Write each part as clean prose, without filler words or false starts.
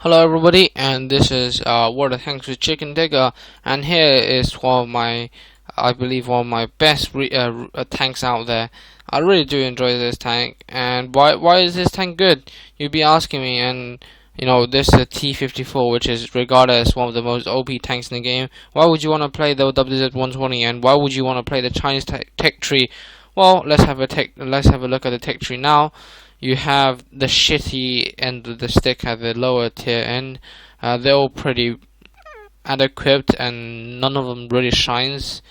Hello everybody, and this is World of Tanks with Chicken Digger, and here is one of my, I believe one of my best tanks out there. I really do enjoy this tank, and why is this tank good? You'd be asking me, and this is a T-54, which is regarded as one of the most OP tanks in the game. Why would you want to play the WZ-120, and why would you want to play the Chinese tech tree? Well, let's have a look at the tech tree now. You have the shitty end of the stick at the lower tier end. They're all pretty adequate, and none of them really shines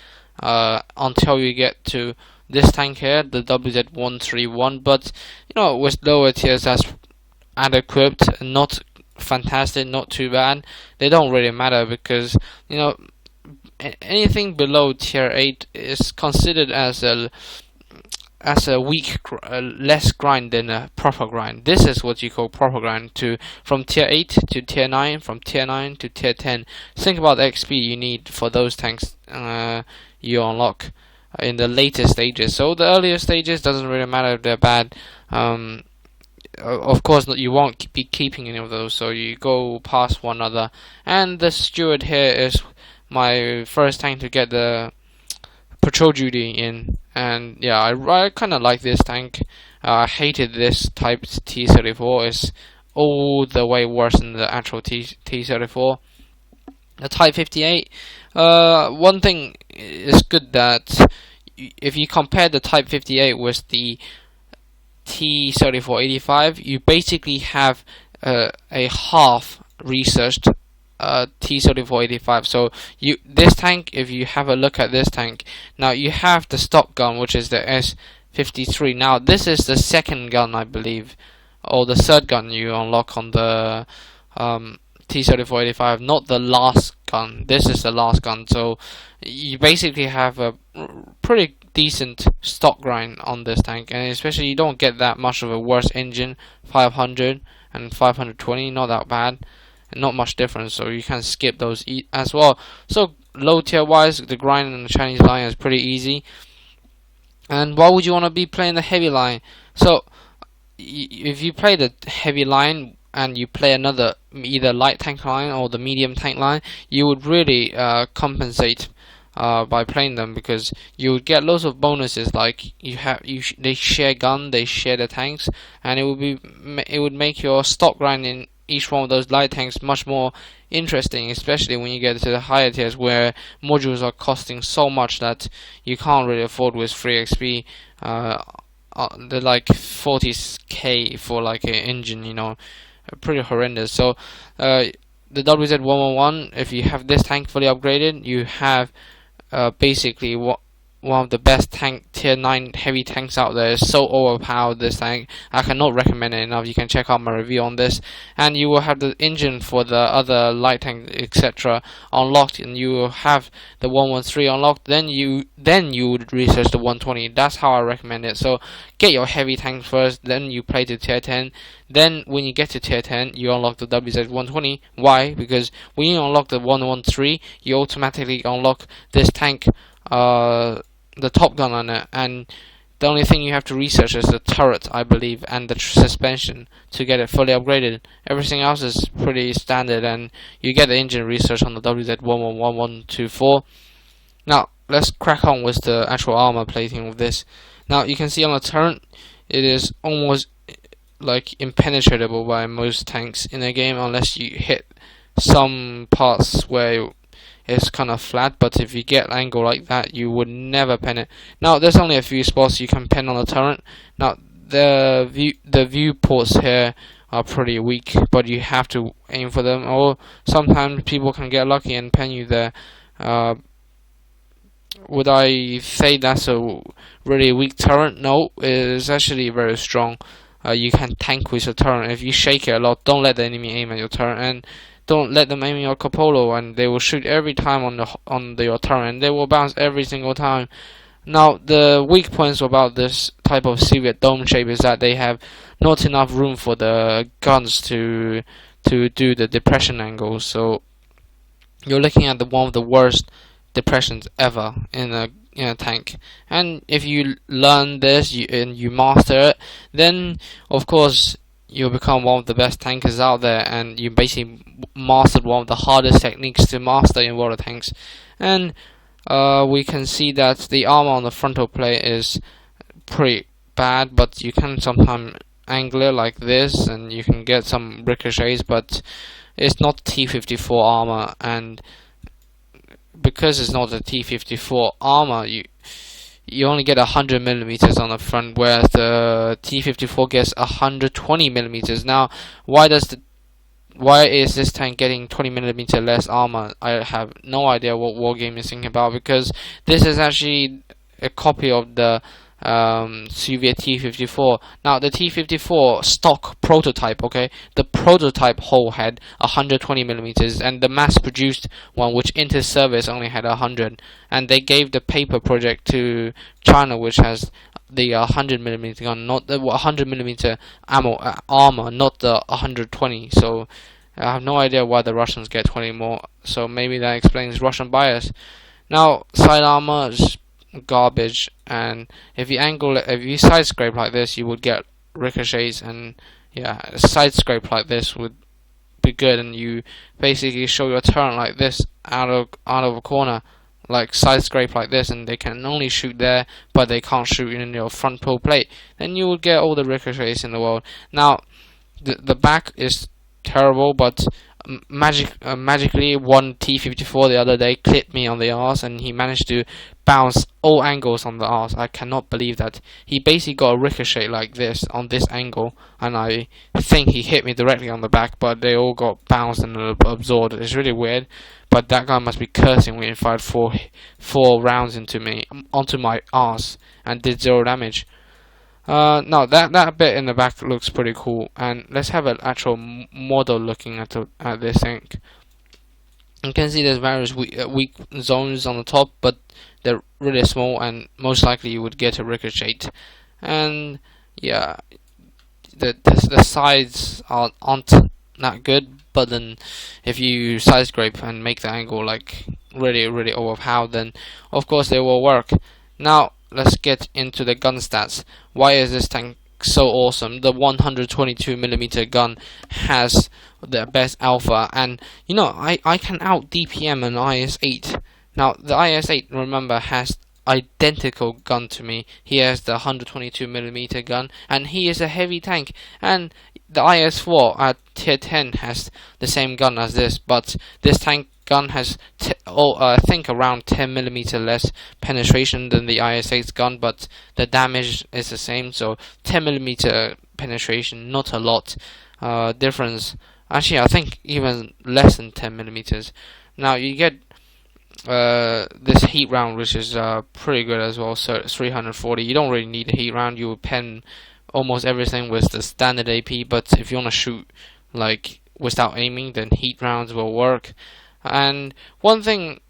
until you get to this tank here, the WZ-131. But with lower tiers, that's adequate, not fantastic, not too bad. They don't really matter because anything below tier 8 is considered as a weak, less grind than a proper grind. This is what you call proper grind. From tier 8 to tier 9, from tier 9 to tier 10. Think about the XP you need for those tanks you unlock in the later stages. So the earlier stages doesn't really matter if they're bad. Of course, you won't be keeping any of those, so you go past one other. And the Steward here is my first tank to get the patrol duty in, and yeah, I kind of like this tank. I hated this type T-34. It's all the way worse than the actual T-34. The Type 58, one thing is good that if you compare the Type 58 with the T-34-85, you basically have a half researched T-34-85. So this tank, if you have a look at this tank, now you have the stock gun, which is the S-53. Now this is the second gun, I believe, or the third gun you unlock on the T-34-85, not the last gun. This is the last gun, so you basically have a pretty decent stock grind on this tank, and especially you don't get that much of a worse engine. 500 and 520, not that bad. Not much difference, so you can skip those as well. So low tier wise, the grind in the Chinese line is pretty easy. And why would you want to be playing the heavy line? So if you play the heavy line and you play another either light tank line or the medium tank line, you would really compensate by playing them, because you would get lots of bonuses, like they share gun, they share the tanks, and it would make your stock grind in each one of those light tanks much more interesting, especially when you get to the higher tiers where modules are costing so much that you can't really afford with free XP. They're like 40k for like an engine, pretty horrendous. So the WZ-111, if you have this tank fully upgraded, you have basically one of the best tier 9 heavy tanks out there. Is so overpowered, this tank. I cannot recommend it enough. You can check out my review on this, and you will have the engine for the other light tank, etc. unlocked, and you will have the 113 unlocked. Then you would research the 120. That's how I recommend it. So get your heavy tank first, then you play to tier 10. Then when you get to tier 10, you unlock the WZ-120. Why? Because when you unlock the 113, you automatically unlock this tank, the top gun on it, and the only thing you have to research is the turret, I believe, and the suspension to get it fully upgraded. Everything else is pretty standard, and you get the engine research on the WZ-11124. Now let's crack on with the actual armor plating of this. Now you can see on the turret, it is almost like impenetrable by most tanks in the game, unless you hit some parts where it's kind of flat, but if you get an angle like that, you would never pen it. Now there's only a few spots you can pen on the turret. Now the viewports here are pretty weak, but you have to aim for them, or sometimes people can get lucky and pen you there. Would I say that's a really weak turret? No, it is actually very strong. You can tank with your turret. If you shake it a lot, don't let the enemy aim at your turret, and don't let them aim your Capolo, and they will shoot every time on your turret, and they will bounce every single time. Now the weak points about this type of Soviet dome shape is that they have not enough room for the guns to do the depression angles. So you're looking at one of the worst depressions ever in a tank. And if you learn this and you master it, then of course you'll become one of the best tankers out there, and you basically mastered one of the hardest techniques to master in water tanks. And we can see that the armor on the frontal plate is pretty bad, but you can sometimes angle it like this, and you can get some ricochets, but it's not T-54 armor, and because it's not a T-54 armor, you only get 100 millimeters on the front, whereas the T-54 gets 120 millimeters. Now, why is this tank getting 20 millimeter less armor? I have no idea what Wargame is thinking about, because this is actually a copy of the Soviet T-54. Now, the T-54 stock prototype, okay, the prototype hull had 120 millimeters, and the mass-produced one, which entered service, only had 100. And they gave the paper project to China, which has the 100 millimeter gun, not the 100 millimeter armor, not the 120. So I have no idea why the Russians get 20 more. So maybe that explains Russian bias. Now, side armor is garbage, and if you side scrape like this, you would get ricochets, and yeah, a side scrape like this would be good, and you basically show your turret like this out of a corner, like side scrape like this, and they can only shoot there, but they can't shoot in your front pull plate. Then you would get all the ricochets in the world. Now, the back is terrible, but magically one T-54 the other day clipped me on the arse, and he managed to bounce all angles on the arse. I cannot believe that. He basically got a ricochet like this on this angle, and I think he hit me directly on the back, but they all got bounced and absorbed. It's really weird, but that guy must be cursing when he fired four rounds onto my arse, and did 0 damage. No, that bit in the back looks pretty cool, and let's have an actual model looking at this tank. You can see there's various weak zones on the top, but they're really small, and most likely you would get a ricochet. And yeah, the sides aren't that good, but then if you side scrape and make the angle like really overpowered, then of course they will work. Now, let's get into the gun stats. Why is this tank so awesome? The 122mm gun has the best alpha, and you know, I can out DPM an IS-8. Now, the IS-8, remember, has identical gun to me. He has the 122mm gun, and he is a heavy tank. And the IS-4 at tier 10 has the same gun as this, but this tank gun has I think around 10mm less penetration than the IS-8's gun, but the damage is the same. So 10mm penetration, not a lot difference. Actually, I think even less than 10mm. Now you get this heat round, which is pretty good as well. So it's 340. You don't really need a heat round. You would pen almost everything with the standard AP, but if you want to shoot like without aiming, then heat rounds will work. And one thing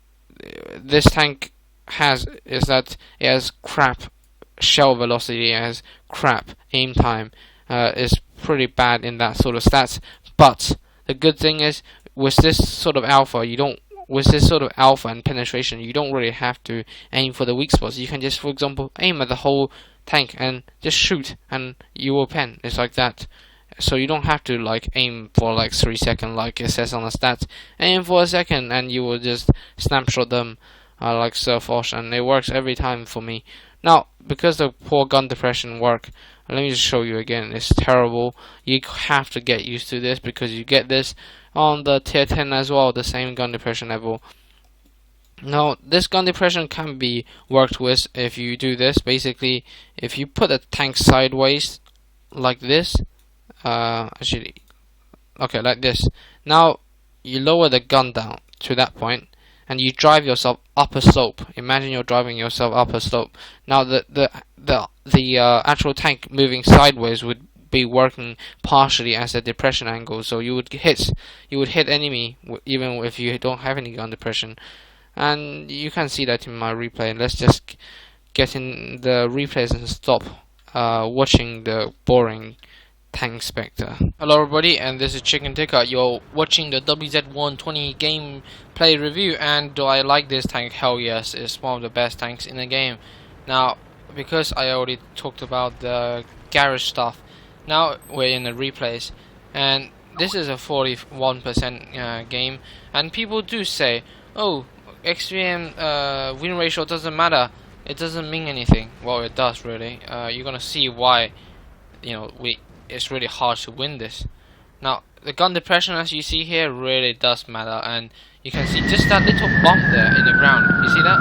this tank has is that it has crap shell velocity, it has crap aim time. Is pretty bad in that sort of stats. But the good thing is, with this sort of alpha and penetration, you don't really have to aim for the weak spots. You can just, for example, aim at the whole tank and just shoot, and you will pen. It's like that. So you don't have to like aim for like 3 seconds like it says on the stats. Aim for a second and you will just snapshot them like Surfosh, and it works every time for me. Now, because the poor gun depression work, let me just show you again. It's terrible. You have to get used to this, because you get this on the tier 10 as well, the same gun depression level. Now, this gun depression can be worked with if you do this. Basically, if you put a tank sideways like this, actually, okay, like this. Now you lower the gun down to that point, and you drive yourself up a slope. Imagine you're driving yourself up a slope. Now the actual tank moving sideways would be working partially as a depression angle, so you would hit enemy even if you don't have any gun depression. And you can see that in my replay. Let's just get in the replays and stop watching the boring Tank Spectre. Hello everybody, and this is Chicken Tikka. You're watching the WZ-120 gameplay review, and do I like this tank? Hell yes, it's one of the best tanks in the game. Now, because I already talked about the garage stuff, Now we're in the replays, and this is a 41% game, and people do say, oh, XVM win ratio doesn't matter, it doesn't mean anything. Well, it does really. You're gonna see why, it's really hard to win this. Now, the gun depression, as you see here, really does matter, and you can see just that little bump there in the ground. You see that?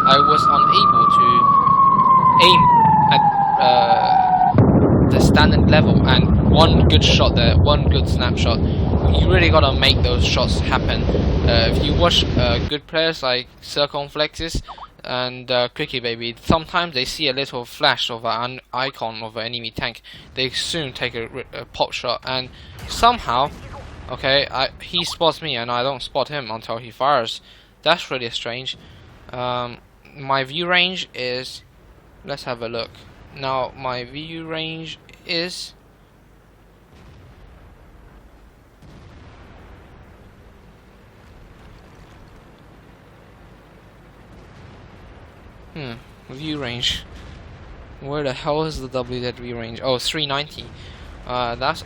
I was unable to aim at the standard level, and one good shot there, one good snapshot. You really gotta make those shots happen. If you watch good players like Circumflexes and Quickie Baby, sometimes they see a little flash of an icon of an enemy tank, they soon take a pop shot, and somehow, okay, he spots me and I don't spot him until he fires. That's really strange. My view range is, let's have a look. Now my view range is view range. Where the hell is the WZ view range? Oh, 390. That's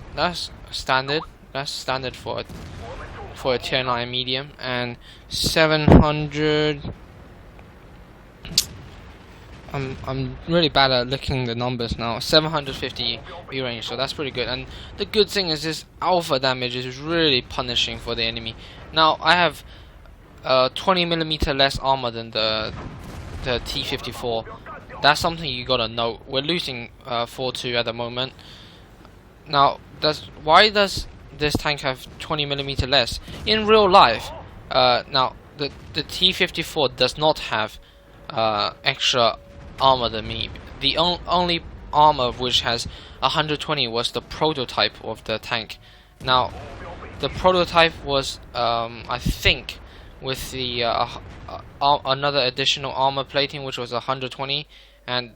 standard. That's standard for a tier 9 medium, and 700. I'm really bad at looking the numbers now. 750 view range, so that's pretty good. And the good thing is this alpha damage is really punishing for the enemy. Now I have 20mm less armor than the T-54. That's something you gotta note. We're losing 4-2 at the moment. Now, why does this tank have 20mm less? In real life, now the T-54 does not have extra armor than me. The only armor which has 120 was the prototype of the tank. Now, the prototype was, I think, with the another additional armor plating which was 120, and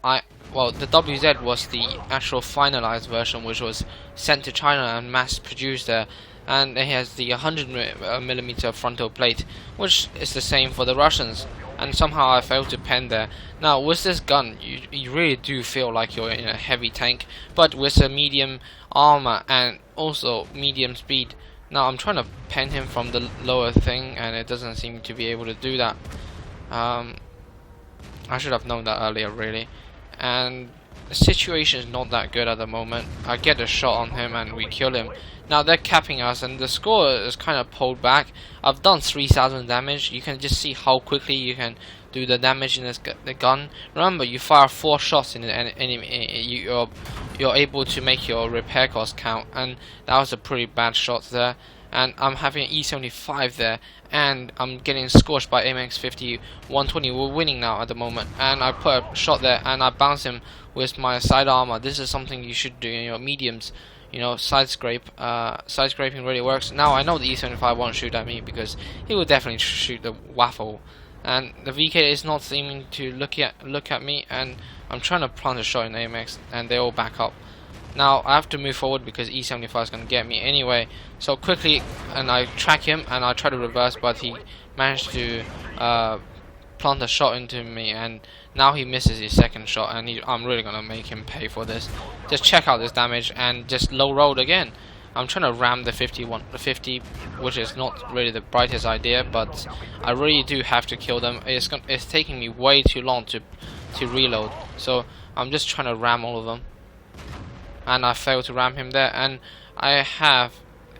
the WZ was the actual finalized version which was sent to China and mass produced there, and it has the 100mm frontal plate, which is the same for the Russians, and somehow I failed to pen there. Now with this gun you really do feel like you're in a heavy tank, but with a medium armor and also medium speed. Now I'm trying to pen him from the lower thing, and it doesn't seem to be able to do that. I should have known that earlier, really. And the situation is not that good at the moment. I get a shot on him and we kill him. Now they're capping us, and the score is kind of pulled back. I've done 3,000 damage. You can just see how quickly you can do the damage in the gun. Remember, you fire 4 shots in the enemy, you're able to make your repair cost count, and that was a pretty bad shot there. And I'm having an E75 there, and I'm getting scorched by MX-50 120. We're winning now at the moment, and I put a shot there and I bounce him with my side armor. This is something you should do in your mediums. Side scraping really works. Now I know the E75 won't shoot at me because he will definitely shoot the waffle, and the VK is not seeming to look at me, and I'm trying to plant a shot in AMX and they all back up. Now I have to move forward because E75 is going to get me anyway. So quickly, and I track him and I try to reverse, but he managed to plant a shot into me, and now he misses his second shot, and I'm really going to make him pay for this. Just check out this damage and just low rolled again. I'm trying to ram the 50, which is not really the brightest idea, but I really do have to kill them. It's taking me way too long to reload, so I'm just trying to ram all of them. And I failed to ram him there, and I have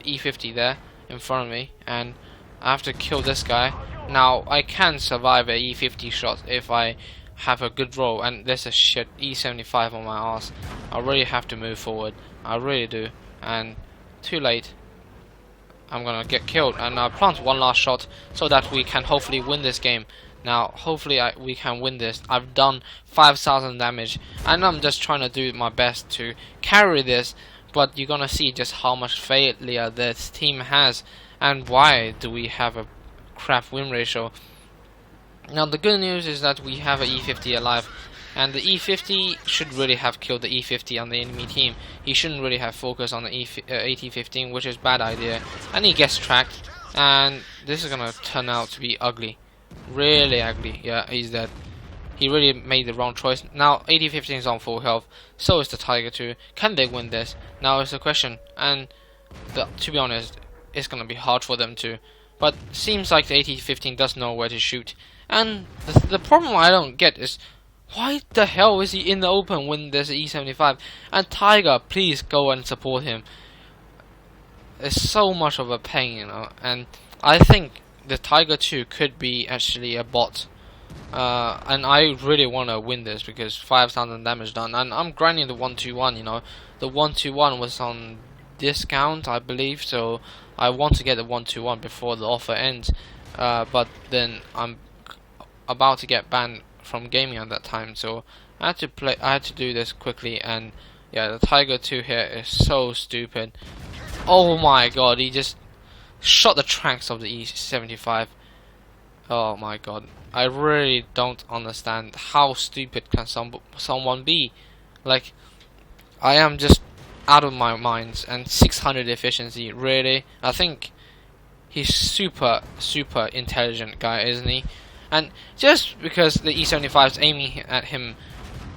E50 there in front of me, and I have to kill this guy. Now I can survive a E50 shot if I have a good roll, and there's a shit E75 on my ass. I really have to move forward, I really do, and too late. I'm gonna get killed, and I plant one last shot so that we can hopefully win this game. Now hopefully we can win this. I've done 5,000 damage, and I'm just trying to do my best to carry this, but you're gonna see just how much failure this team has, and why do we have a crap win ratio. Now the good news is that we have an E50 alive, and the E50 should really have killed the E50 on the enemy team. He shouldn't really have focused on the AT-15, which is a bad idea, and he gets tracked, and this is gonna turn out to be ugly, really ugly. Yeah, he's dead. he really made the wrong choice. Now 80-15 is on full health, so is the Tiger 2. Can they win this? Now is the question, and to be honest, it's gonna be hard for them to. But seems like the 80-15 does know where to shoot. And the problem I don't get is, why the hell is he in the open when there's an E75? And Tiger, please go and support him. It's so much of a pain, you know. And I think the Tiger 2 could be actually a bot. And I really want to win this because 5,000 damage done. And I'm grinding the 121, you know. The 121 was on discount, I believe, so I want to get the 121 before the offer ends. But then I'm about to get banned from gaming at that time, so I had to do this quickly. And yeah, the Tiger 2 here is so stupid. Oh my god, he just shot the tracks of the E75. Oh my god, I really don't understand how stupid can someone be. Like, I am just out of my mind. And 600 efficiency, really? I think he's super intelligent guy, isn't he? And just because the E75 is aiming at him,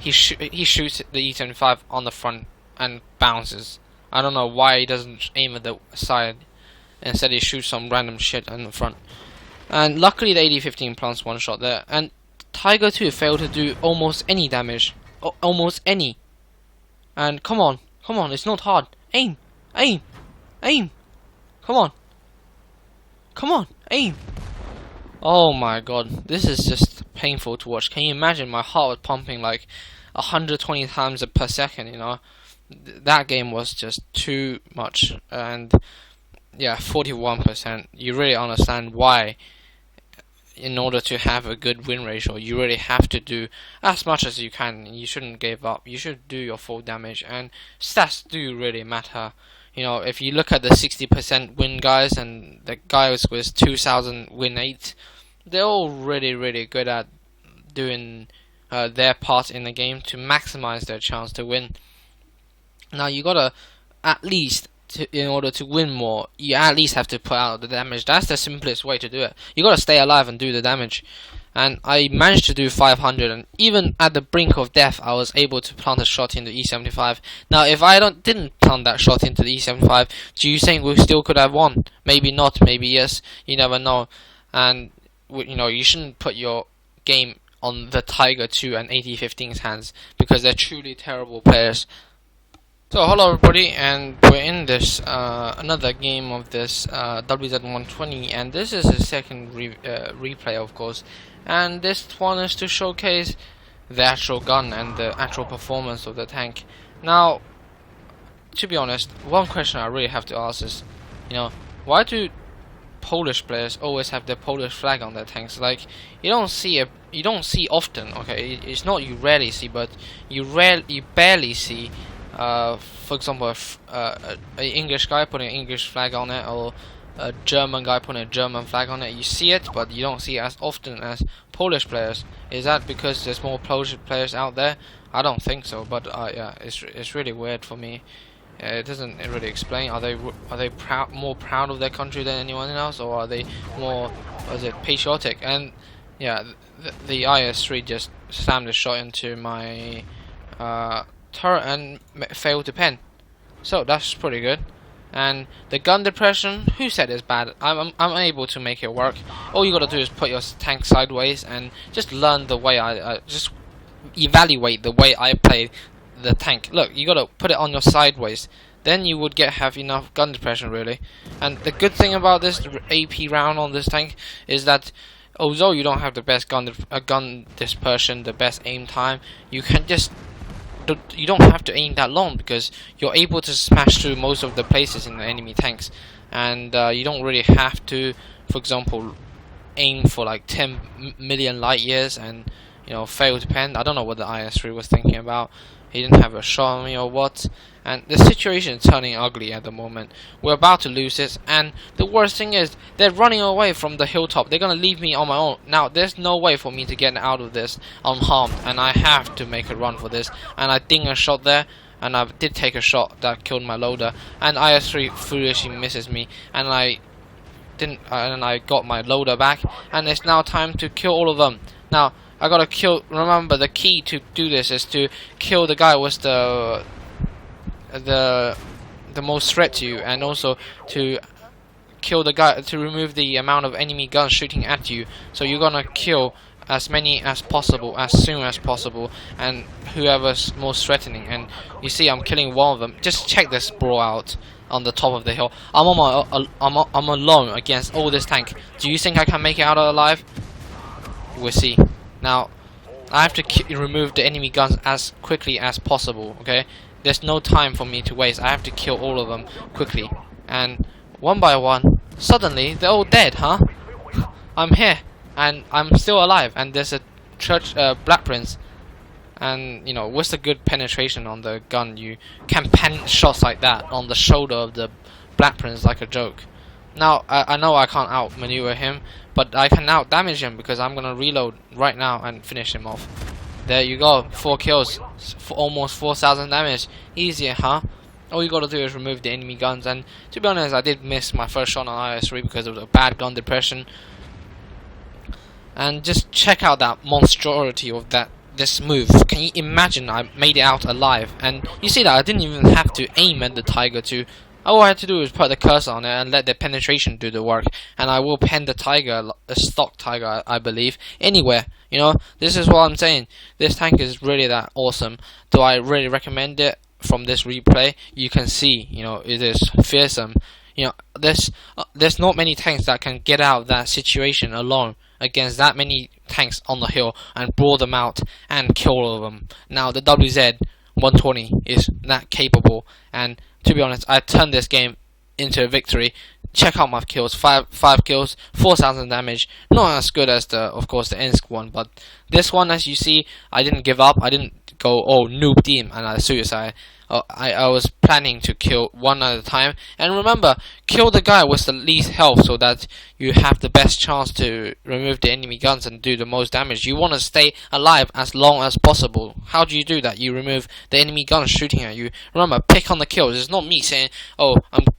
he shoots the E75 on the front and bounces. I don't know why he doesn't aim at the side. Instead he shoots some random shit on the front. And luckily the 80-15 plants one shot there. And Tiger 2 failed to do almost any damage. Almost any. And come on, it's not hard. Aim! Come on, aim! Oh my god, this is just painful to watch. Can you imagine? My heart was pumping like 120 times per second, you know. That game was just too much. And yeah, 41%. You really understand why, in order to have a good win ratio, you really have to do as much as you can. You shouldn't give up. You should do your full damage, and stats do really matter. You know, if you look at the 60% win guys and the guys with 2,000 win 8, they're all really good at doing their part in the game to maximize their chance to win. Now you gotta, at least, in order to win more, you at least have to put out the damage. That's the simplest way to do it. You gotta stay alive and do the damage. And I managed to do 500, and even at the brink of death, I was able to plant a shot into E75. Now, if I didn't plant that shot into the E75, do you think we still could have won? Maybe not, maybe yes. You never know. And you know, you shouldn't put your game on the Tiger 2 and 80-15's hands, because they're truly terrible players. So hello everybody, and we're in this another game of this WZ-120, and this is the second replay, of course. And this one is to showcase the actual gun and the actual performance of the tank. Now, to be honest, one question I really have to ask is, you know, why do Polish players always have the Polish flag on their tanks? Like, you don't see often. Okay, it's not you rarely see, but you barely see. For example, an English guy putting an English flag on it, or a German guy putting a German flag on it. You see it, but you don't see it as often as Polish players. Is that because there's more Polish players out there? I don't think so, but yeah, it's really weird for me. It doesn't really explain. Are they more proud of their country than anyone else, or are they more, patriotic? And yeah, the IS-3 just slammed a shot into my turret and failed to pen. So that's pretty good. And the gun depression, who said it's bad? I'm able to make it work. All you gotta do is put your tank sideways and just learn the way I just evaluate the way I play the tank. Look, you gotta put it on your sideways. Then you would have enough gun depression, really. And the good thing about this AP round on this tank is that although you don't have the best gun dispersion, the best aim time, you don't have to aim that long, because you're able to smash through most of the places in the enemy tanks. And you don't really have to, for example, aim for like 10 million light years and, you know, fail to pen. I don't know what the IS-3 was thinking about. He didn't have a shot on me or what. And the situation is turning ugly at the moment. We're about to lose this, and the worst thing is they're running away from the hilltop. They're gonna leave me on my own. Now there's no way for me to get out of this unharmed, and I have to make a run for this. And I ding a shot there, and I did take a shot that killed my loader. And IS-3 foolishly misses me, and I got my loader back. And it's now time to kill all of them. Now I gotta kill. Remember, the key to do this is to kill the guy with the most threat to you, and also to kill the guy, to remove the amount of enemy guns shooting at you. So you're gonna kill as many as possible, as soon as possible, and whoever's most threatening. And you see, I'm killing one of them. Just check this bro out on the top of the hill. I'm on I'm alone against all this tank. Do you think I can make it out alive? We'll see. Now, I have to remove the enemy guns as quickly as possible. Okay, there's no time for me to waste. I have to kill all of them quickly, and one by one, suddenly they're all dead, huh? I'm here, and I'm still alive, and there's a church Black Prince, and you know, with the good penetration on the gun, you can pen shots like that on the shoulder of the Black Prince like a joke. Now, I know I can't outmaneuver him, but I can out damage him because I'm gonna reload right now and finish him off. There you go, 4 kills, almost 4,000 damage. Easier, huh? All you gotta do is remove the enemy guns, and to be honest, I did miss my first shot on IS-3 because of the bad gun depression. And just check out that monstrosity of this move. Can you imagine I made it out alive? And you see that I didn't even have to aim at the Tiger to. All I had to do was put the cursor on it and let the penetration do the work, and I will pen the Tiger, a stock Tiger, I believe, anywhere. You know, this is what I'm saying. This tank is really that awesome. Do I really recommend it? From this replay, you can see, you know, it is fearsome. You know, there's not many tanks that can get out of that situation alone against that many tanks on the hill and brawl them out and kill all of them. Now, the WZ-120 is that capable, and to be honest, I turned this game into a victory. Check out my kills, five kills, 4,000 damage. Not as good as of course the Ensk one, but this one, as you see, I didn't give up. I didn't go, oh, noob team, and I suicide. I was planning to kill one at a time. And remember, kill the guy with the least health so that you have the best chance to remove the enemy guns and do the most damage. You want to stay alive as long as possible. How do you do that? You remove the enemy guns shooting at you. Remember, pick on the kills. It's not me saying, oh,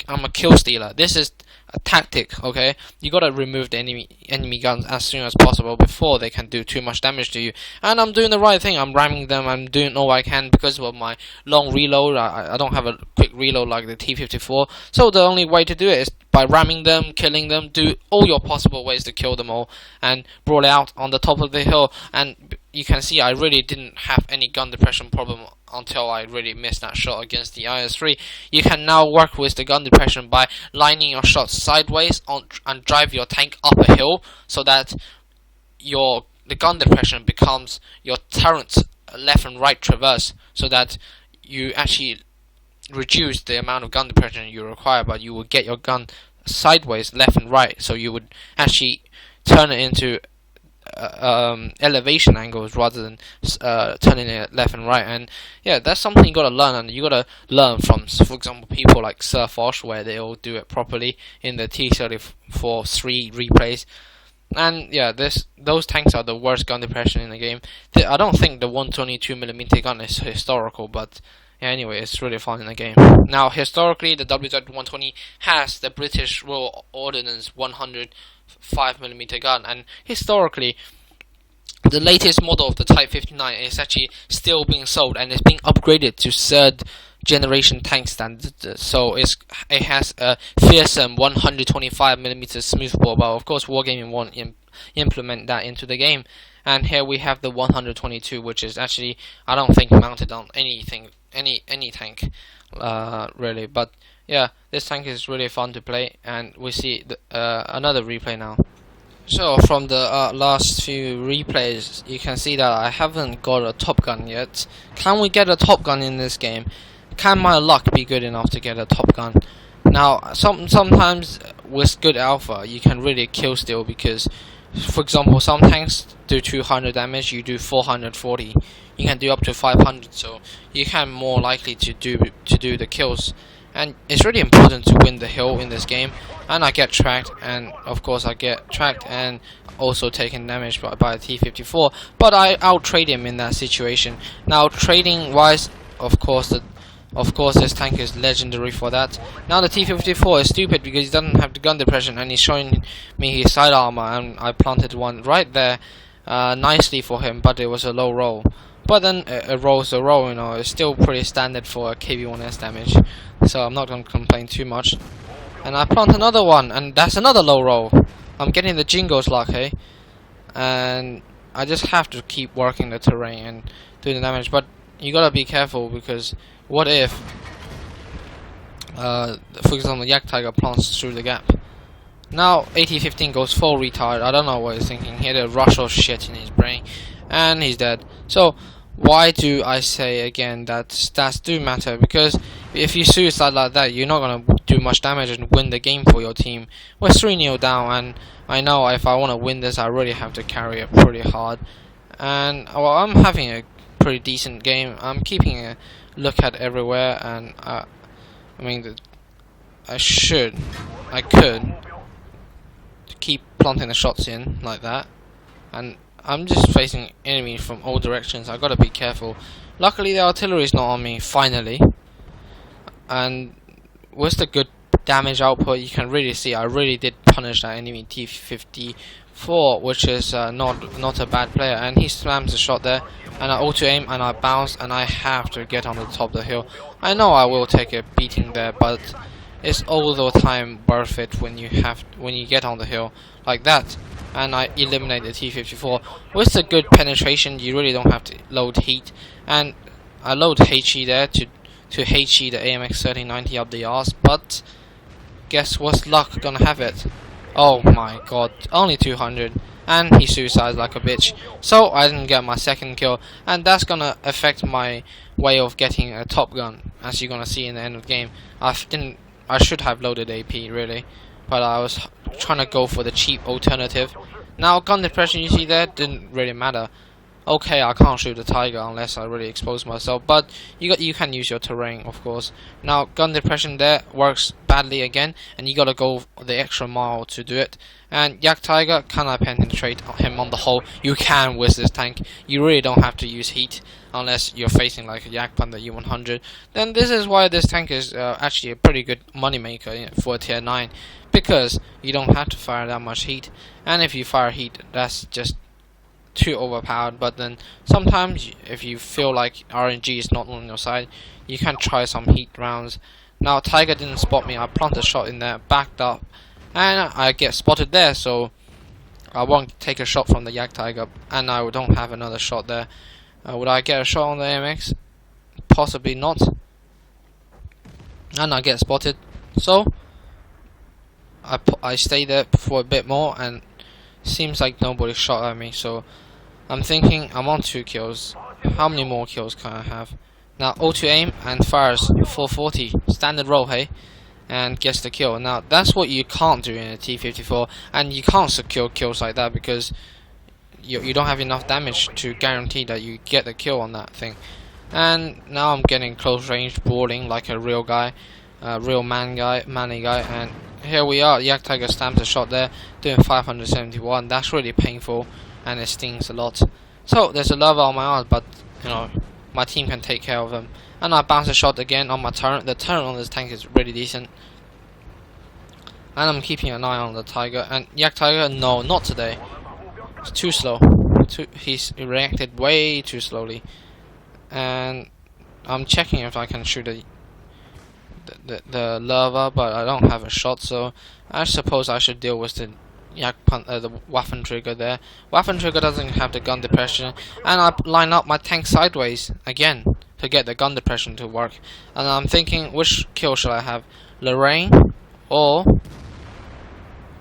I'm a kill stealer. This is a tactic, okay? You gotta remove the enemy guns as soon as possible before they can do too much damage to you. And I'm doing the right thing. I'm ramming them. I'm doing all I can because of my long reload. I don't have a quick reload like the T-54. So the only way to do it is by ramming them, killing them. Do all your possible ways to kill them all and brawl out on the top of the hill. And you can see I really didn't have any gun depression problem until I really missed that shot against the IS-3. You can now work with the gun depression by lining your shots sideways and drive your tank up a hill so that the gun depression becomes your turret's left and right traverse, so that you actually reduce the amount of gun depression you require, but you will get your gun sideways, left and right, so you would actually turn it into elevation angles rather than turning it left and right. And yeah, that's something you gotta learn, and you gotta learn from, for example, people like Sir Fosh, where they all do it properly in the T-34-3 replays. And yeah, those tanks are the worst gun depression in the game. I don't think the 122mm gun is historical, but yeah, anyway, it's really fun in the game. Now, historically, the WZ-120 has the British Royal Ordnance 105mm gun, and historically, the latest model of the Type 59 is actually still being sold, and it's being upgraded to 3rd generation tank standard. So it has a fearsome 125mm smoothbore, but of course Wargaming won't implement that into the game. And here we have the 122, which is actually, I don't think, mounted on anything, any tank, really. But yeah, this tank is really fun to play, and we see another replay now. So from the last few replays, you can see that I haven't got a Top Gun yet. Can we get a Top Gun in this game? Can my luck be good enough to get a Top Gun? Now, sometimes with good alpha, you can really kill steal, because, for example, some tanks do 200 damage, you do 440. You can do up to 500, so you can more likely to do the kills. And it's really important to win the hill in this game. And I get tracked, and of course I get tracked and also taken damage by a T-54. But I out-trade him in that situation. Now, trading wise, of course this tank is legendary for that. Now the T-54 is stupid because he doesn't have the gun depression, and he's showing me his side armor, and I planted one right there. nicely for him, but it was a low roll. But then a roll's a roll, you know. It's still pretty standard for a KV-1S damage, so I'm not gonna complain too much. And I plant another one, and that's another low roll. I'm getting the jingles luck, hey? And I just have to keep working the terrain and doing the damage. But you gotta be careful, because what if, for example, Yak Tiger plants through the gap? Now AT-15 goes full retard. I don't know what he's thinking. He had a rush of shit in his brain, and he's dead. So why do I say again that stats do matter? Because if you suicide like that, you're not gonna do much damage and win the game for your team. We're 3-0 down, and I know if I want to win this, I really have to carry it pretty hard. And well, I'm having a pretty decent game. I'm keeping a look at everywhere, and I mean, I could keep planting the shots in like that, and I'm just facing enemies from all directions. I gotta be careful. Luckily, the artillery is not on me finally, and with the good damage output, you can really see I really did punish that enemy T-54, which is not a bad player. And he slams a shot there, and I auto aim and I bounce, and I have to get on the top of the hill. I know I will take a beating there, but it's all the time worth it when you get on the hill like that. And I eliminate the T-54 with the good penetration. You really don't have to load heat, and I load HE there to HE the AMX 1390 up the arse. But guess what's luck gonna have it? Oh my god, only 200, and he suicides like a bitch. So I didn't get my second kill, and that's gonna affect my way of getting a top gun, as you're gonna see in the end of the game. I should have loaded AP really, but I was trying to go for the cheap alternative. Now gun depression, you see there, didn't really matter. Okay, I can't shoot the Tiger unless I really expose myself, but you can use your terrain, of course. Now gun depression there works badly again, and you gotta go the extra mile to do it. And Yak Tiger, can I penetrate him on the hull? You can with this tank. You really don't have to use heat unless you're facing like a Yak Panda U100. Then this is why this tank is actually a pretty good moneymaker for a tier 9, because you don't have to fire that much heat, and if you fire heat, that's just too overpowered. But then sometimes if you feel like RNG is not on your side, you can try some heat rounds. Now Tiger didn't spot me. I planted a shot in there, backed up, and I get spotted there, so I won't take a shot from the Yak Tiger, and I don't have another shot there. Would I get a shot on the AMX? Possibly not. And I get spotted, so I stay there for a bit more, and seems like nobody shot at me. So I'm thinking I'm on 2 kills. How many more kills can I have? Now auto aim and fires 440 standard roll, hey, and gets the kill. Now that's what you can't do in a T-54, and you can't secure kills like that because you don't have enough damage to guarantee that you get the kill on that thing. And now I'm getting close range brawling like a real guy, manly guy, and here we are. Yak Tiger stamps a shot there, doing 571. That's really painful, and it stings a lot. So there's a lava on my arm, but you know, my team can take care of them. And I bounce a shot again on my turret. The turret on this tank is really decent, and I'm keeping an eye on the Tiger. And Yak Tiger, no, not today. It's too slow. He's reacted way too slowly, and I'm checking if I can shoot the lava, but I don't have a shot, so I suppose I should deal with the the Waffen trigger there. Waffen trigger doesn't have the gun depression, and I line up my tank sideways again to get the gun depression to work. And I'm thinking, which kill should I have, Lorraine or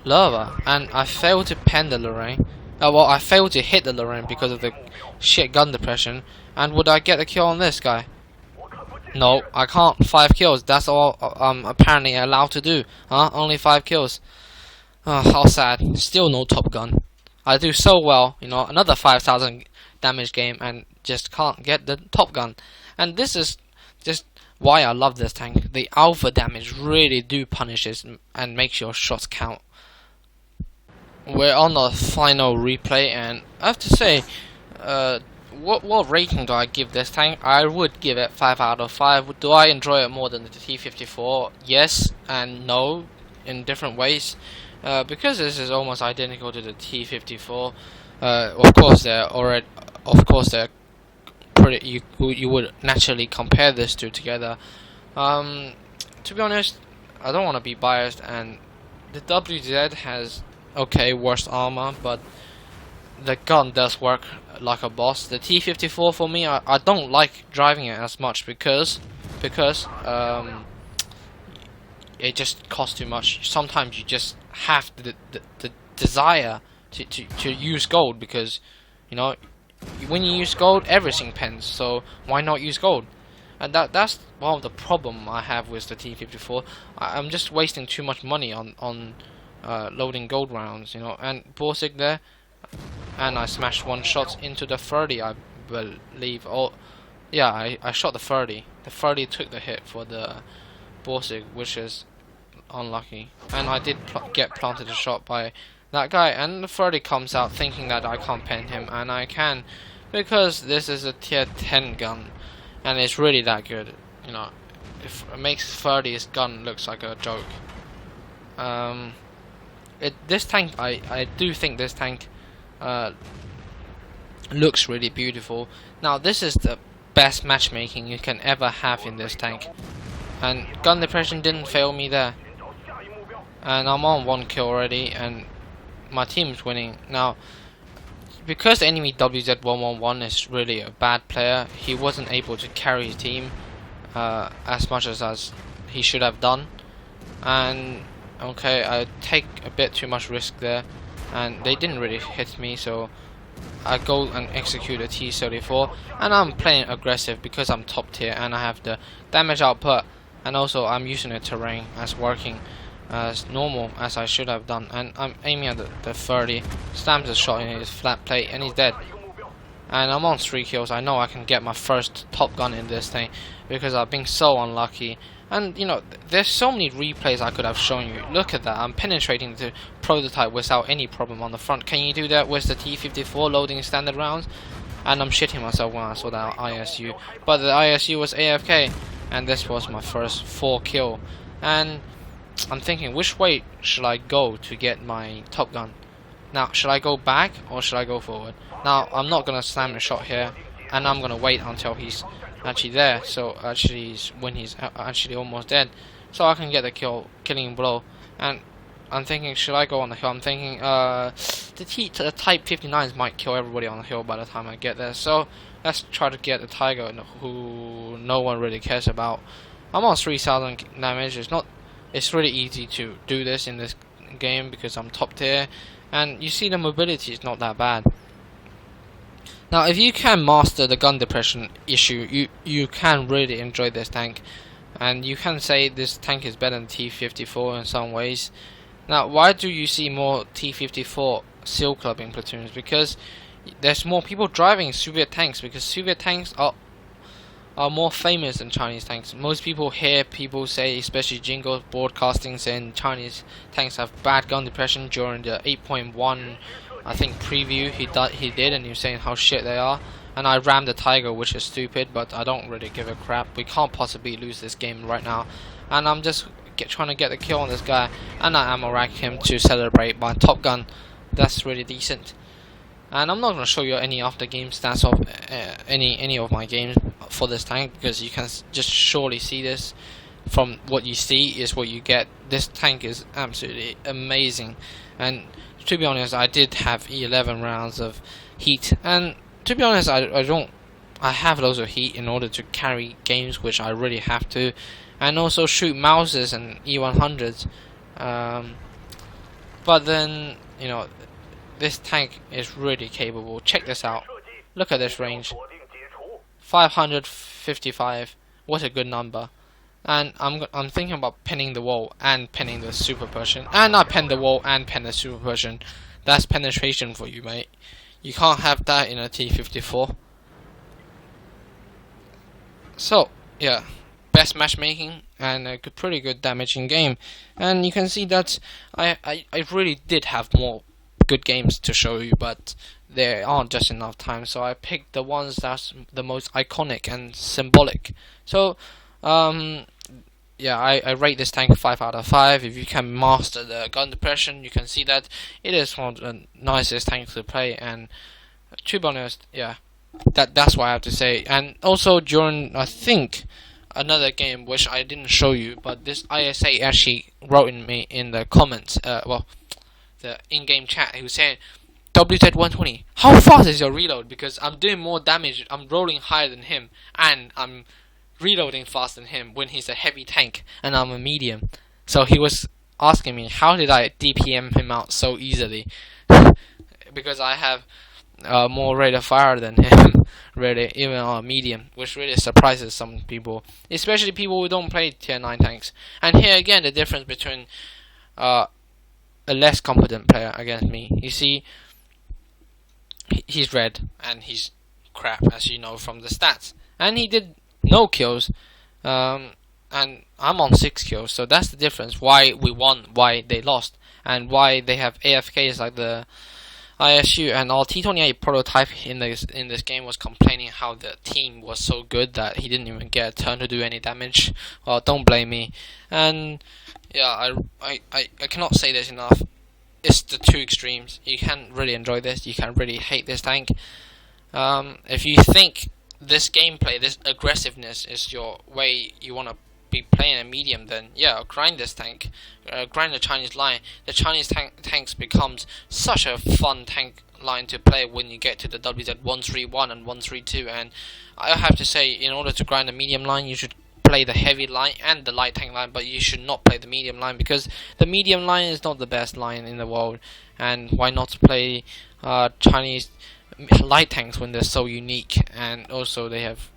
lava? And I failed to pen the Lorraine. Well, I failed to hit the Lorraine because of the shit gun depression. And would I get a kill on this guy? No, I can't. 5 kills. That's all I'm apparently allowed to do. Huh? Only 5 kills. Oh, how sad. Still no Top Gun. I do so well, you know, another 5,000 damage game, and just can't get the Top Gun. And this is just why I love this tank. The alpha damage really do punishes and makes your shots count. We're on the final replay, and I have to say, what rating do I give this tank? I would give it 5 out of 5. Do I enjoy it more than the T-54? Yes and no, in different ways. Because this is almost identical to the T-54. Of course, they're pretty. You would naturally compare these two together. Um, to be honest, I don't want to be biased, and the WZ has okay worst armor, but the gun does work like a boss. The T-54 for me, I don't like driving it as much because it just costs too much. Sometimes you just have the desire to use gold, because you know when you use gold everything pens, so why not use gold? And that's one of the problem I have with the T-54. I'm just wasting too much money on loading gold rounds, and Borsig there, and I smashed one shot into the 30, I believe. Oh yeah, I shot the 30. The 30 took the hit for the Borsig, which is unlucky, and I did get planted a shot by that guy, and the 30 comes out thinking that I can't pen him, and I can, because this is a tier 10 gun, and it's really that good. It makes 30's gun looks like a joke. This tank, I do think this tank looks really beautiful. Now this is the best matchmaking you can ever have in this tank, and gun depression didn't fail me there, and I'm on 1 kill already, and my team's winning. Now because the enemy WZ-111 is really a bad player, he wasn't able to carry his team as much as he should have done, and okay, I take a bit too much risk there, and they didn't really hit me, so I go and execute a T-34, and I'm playing aggressive because I'm top tier and I have the damage output, and also I'm using the terrain as working as normal as I should have done, and I'm aiming at the 30, slams a shot in his flat plate, and he's dead. And I'm on 3 kills. I know I can get my first top gun in this thing because I've been so unlucky. And there's so many replays I could have shown you. Look at that, I'm penetrating the prototype without any problem on the front. Can you do that with the T-54 loading standard rounds? And I'm shitting myself when I saw that ISU, but the ISU was AFK, and this was my first 4 kill. And I'm thinking, which way should I go to get my top gun? Now, should I go back or should I go forward? Now, I'm not gonna slam a shot here, and I'm gonna wait until he's actually there. So when he's actually almost dead, so I can get the killing blow. And I'm thinking, should I go on the hill? I'm thinking, the Type 59s might kill everybody on the hill by the time I get there. So let's try to get the Tiger, who no one really cares about. I'm on 3,000 damage. It's really easy to do this in this game because I'm top tier, and you see the mobility is not that bad. Now if you can master the gun depression issue, you can really enjoy this tank, and you can say this tank is better than T-54 in some ways. Now why do you see more T-54 seal clubbing platoons? Because there's more people driving Soviet tanks, because Soviet tanks are more famous than Chinese tanks. Most people hear people say, especially Jingo broadcasting, saying Chinese tanks have bad gun depression during the 8.1 I think preview he did, and he was saying how shit they are. And I rammed the Tiger, which is stupid, but I don't really give a crap. We can't possibly lose this game right now, and I'm just trying to get the kill on this guy, and I ammo rack him to celebrate my top gun. That's really decent. And I'm not going to show you any after game stats of any of my games for this tank, because you can just surely see this. From what you see is what you get. This tank is absolutely amazing, and to be honest, I did have 11 rounds of heat, and to be honest, I have loads of heat in order to carry games, which I really have to, and also shoot Mauses and E100s. But then this tank is really capable. Check this out. Look at this range. 555. What a good number. And I'm thinking about pinning the wall and pinning the super Persian. And I pin the wall and pin the super Persian. That's penetration for you, mate. You can't have that in a T-54. So yeah, best matchmaking and a pretty good damage in game. And you can see that I really did have more good games to show you, but there aren't just enough time, so I picked the ones that's the most iconic and symbolic. So yeah, I rate this tank 5 out of 5. If you can master the gun depression, you can see that it is one of the nicest tanks to play. And to be honest, yeah, that's what I have to say. And also during, I think, another game which I didn't show you, but this ISA actually wrote in me in the comments, well, the in-game chat. He was saying, WZ-120, how fast is your reload? Because I'm doing more damage, I'm rolling higher than him, and I'm reloading faster than him when he's a heavy tank and I'm a medium. So he was asking me, how did I DPM him out so easily? Because I have more rate of fire than him, really, even on a medium, which really surprises some people, especially people who don't play tier 9 tanks. And here again, the difference between a less competent player against me. You see, he's red and he's crap, as you know from the stats, and he did no kills, and I'm on 6 kills, so that's the difference. Why we won, why they lost, and why they have AFKs like the ISU. And our T28 prototype in this game was complaining how the team was so good that he didn't even get a turn to do any damage. Well, don't blame me. And yeah, I cannot say this enough. It's the two extremes. You can really enjoy this, you can really hate this tank. If you think this gameplay, this aggressiveness is your way you want to be playing a medium, then yeah, grind this tank, grind the Chinese line. The Chinese tanks becomes such a fun tank line to play when you get to the WZ-131 and 132. And I have to say, in order to grind the medium line, you should play the heavy line and the light tank line, but you should not play the medium line, because the medium line is not the best line in the world. And why not play Chinese light tanks when they're so unique? And also they have,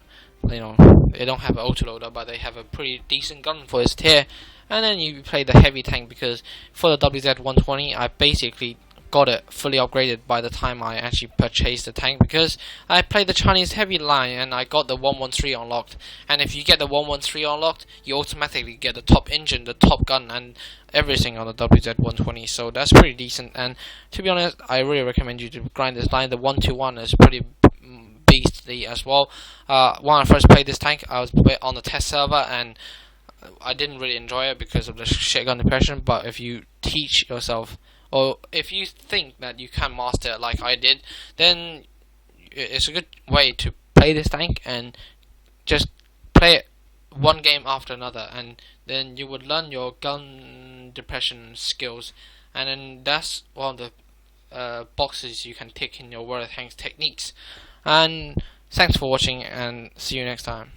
you know, they don't have an autoloader, but they have a pretty decent gun for its tier. And then you play the heavy tank, because for the WZ-120 I basically got it fully upgraded by the time I actually purchased the tank, because I played the Chinese heavy line and I got the 113 unlocked. And if you get the 113 unlocked, you automatically get the top engine, the top gun, and everything on the WZ-120. So that's pretty decent. And to be honest, I really recommend you to grind this line. The 121 is pretty beastly as well. When I first played this tank, I was on the test server and I didn't really enjoy it because of the shit gun depression. But if you teach yourself, or if you think that you can master it like I did, then it's a good way to play this tank and just play it one game after another, and then you would learn your gun depression skills, and then that's one of the boxes you can tick in your World of Tanks techniques. And thanks for watching, and see you next time.